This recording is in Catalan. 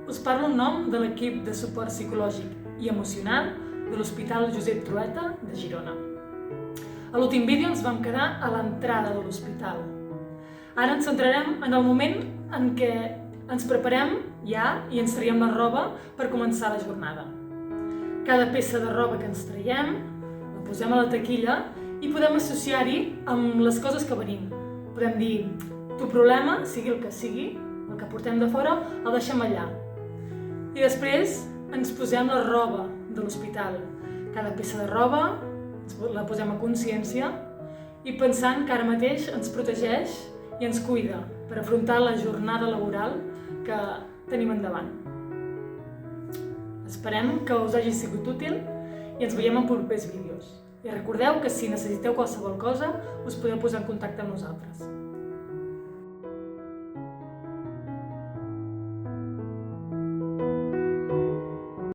us parlo en nom de l'equip de suport psicològic i emocional de l'Hospital Josep Trueta de Girona. A l'últim vídeo ens vam quedar a l'entrada de l'hospital. Ara ens centrarem en el moment en què ens preparem ja i ens traiem la roba per començar la jornada. Cada peça de roba que ens traiem la posem a la taquilla i podem associar-hi amb les coses que venim. Podem dir, tu problema, sigui el que sigui, el que portem de fora, el deixem allà. I després ens posem la roba de l'hospital. Cada peça de roba la posem a consciència i pensant que ara mateix ens protegeix i ens cuida per afrontar la jornada laboral que tenim endavant. Esperem que us hagi sigut útil i ens veiem en propers vídeos. I recordeu que si necessiteu qualsevol cosa us podeu posar en contacte amb nosaltres.